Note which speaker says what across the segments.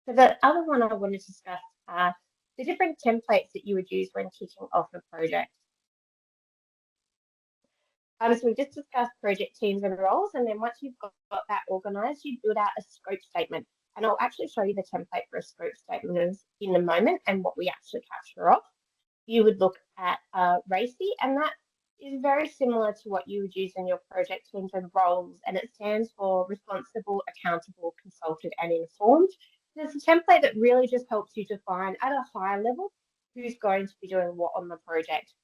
Speaker 1: So the other one I want to discuss are the different templates that you would use when kicking off a project. So we just discussed project teams and roles, and then once you've got that organized, you build out a scope statement. And I'll actually show you the template for a scope statement in a moment and what we actually capture off. You would look at RACI, and that is very similar to what you would use in your project teams and roles, and it stands for responsible, accountable, consulted, and informed. And it's a template that really just helps you define at a higher level who's going to be doing what on the project.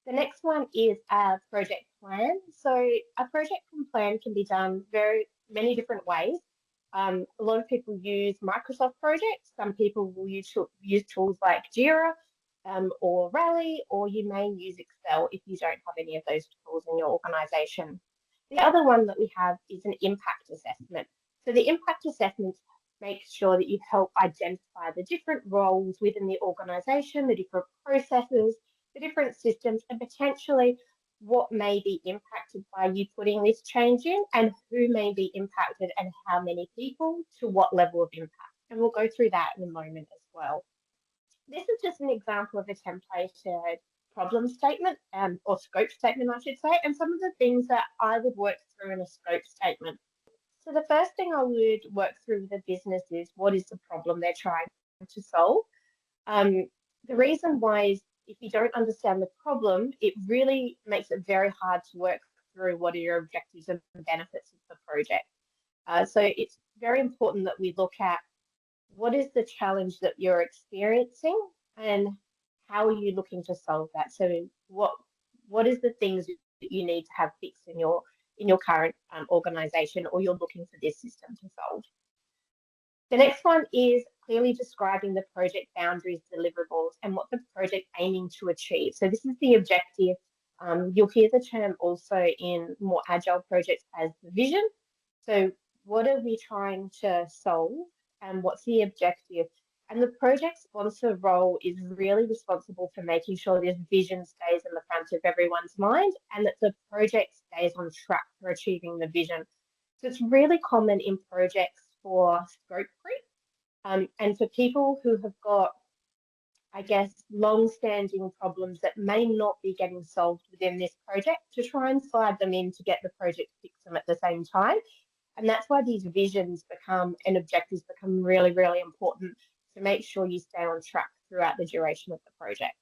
Speaker 1: The next one is a project plan. So a project plan can be done very many different ways. A lot of people use Microsoft projects. Some people will use tools like Jira or Rally, or you may use Excel if you don't have any of those tools in your organization. The other one that we have is an impact assessment. So the impact assessment makes sure that you help identify the different roles within the organization, the different processes, the different systems, and potentially what may be impacted by you putting this change in, and who may be impacted and how many people to what level of impact. And we'll go through that in a moment as well. This is just an example of a templated problem statement or scope statement, I should say, and some of the things that I would work through in a scope statement. So the first thing I would work through with the business is what is the problem they're trying to solve. The reason why is if you don't understand the problem, it really makes it very hard to work through what are your objectives and benefits of the project. So it's very important that we look at what is the challenge that you're experiencing and how are you looking to solve that. So what is the things that you need to have fixed in your current organization, or you're looking for this system to solve. The next one is clearly describing the project boundaries, deliverables, and what the project aiming to achieve. So this is the objective. You'll hear the term also in more agile projects as the vision. So what are we trying to solve and what's the objective? And the project sponsor role is really responsible for making sure this vision stays in the front of everyone's mind and that the project stays on track for achieving the vision. So it's really common in projects for scope creep and for people who have got, I guess, long-standing problems that may not be getting solved within this project to try and slide them in to get the project to fix them at the same time. And that's why these visions become and objectives become really, really important to make sure you stay on track throughout the duration of the project.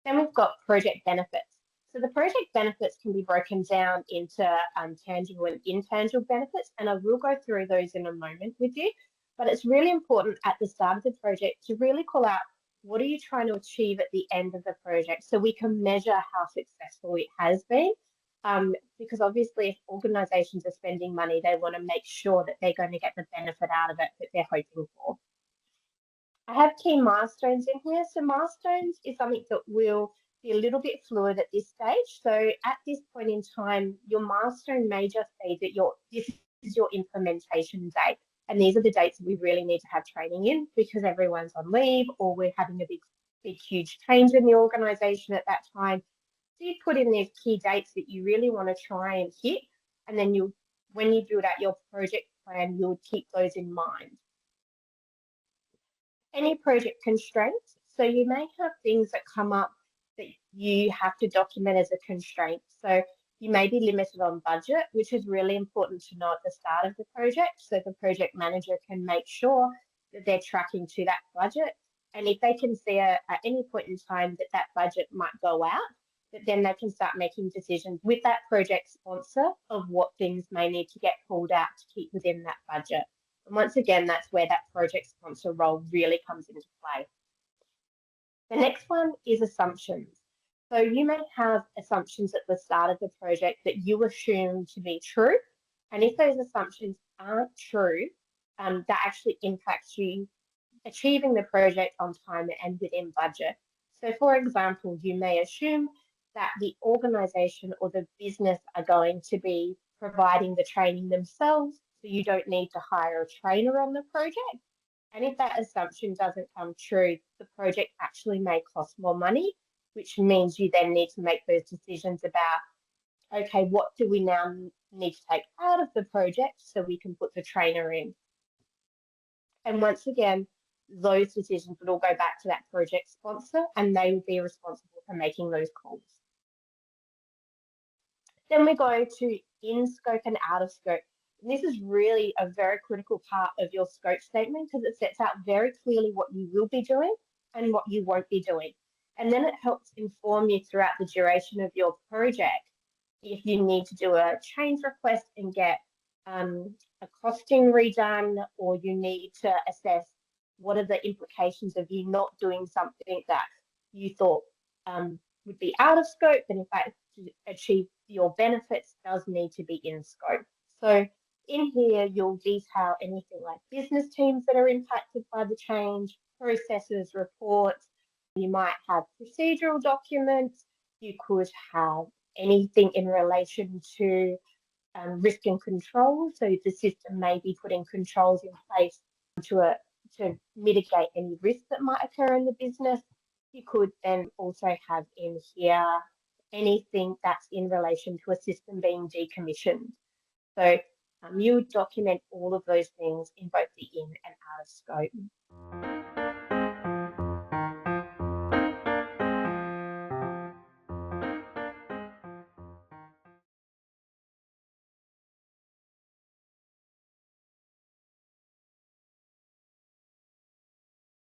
Speaker 1: Then we've got project benefits. So the project benefits can be broken down into tangible and intangible benefits, and I will go through those in a moment with you. But it's really important at the start of the project to really call out what are you trying to achieve at the end of the project so we can measure how successful it has been. Because obviously if organisations are spending money, they want to make sure that they're going to get the benefit out of it that they're hoping for. I have key milestones in here. So milestones is something that will be a little bit fluid at this stage. So at this point in time, your milestone may just be that this is your implementation date. And these are the dates that we really need to have training in because everyone's on leave or we're having a big, huge change in the organisation at that time. So you put in these key dates that you really want to try and hit. And then when you build out your project plan, you'll keep those in mind. Any project constraints. So you may have things that come up that you have to document as a constraint. So you may be limited on budget, which is really important to know at the start of the project. So the project manager can make sure that they're tracking to that budget. And if they can see at any point in time that that budget might go out, that then they can start making decisions with that project sponsor of what things may need to get pulled out to keep within that budget. And once again, that's where that project sponsor role really comes into play. The next one is assumptions. So you may have assumptions at the start of the project that you assume to be true. And if those assumptions aren't true, that actually impacts you achieving the project on time and within budget. So for example, you may assume that the organisation or the business are going to be providing the training themselves, so you don't need to hire a trainer on the project. And if that assumption doesn't come true, the project actually may cost more money, which means you then need to make those decisions about, okay, what do we now need to take out of the project so we can put the trainer in? And once again, those decisions would all go back to that project sponsor and they would be responsible for making those calls. Then we go to in scope and out of scope. And this is really a very critical part of your scope statement because it sets out very clearly what you will be doing and what you won't be doing. And then it helps inform you throughout the duration of your project if you need to do a change request and get a costing redone, or you need to assess what are the implications of you not doing something that you thought would be out of scope, and in fact to achieve your benefits does need to be in scope. So in here, you'll detail anything like business teams that are impacted by the change, processes, reports. You might have procedural documents. You could have anything in relation to risk and control. So the system may be putting controls in place to mitigate any risk that might occur in the business. You could then also have in here anything that's in relation to a system being decommissioned. So you would document all of those things in both the in and out of scope.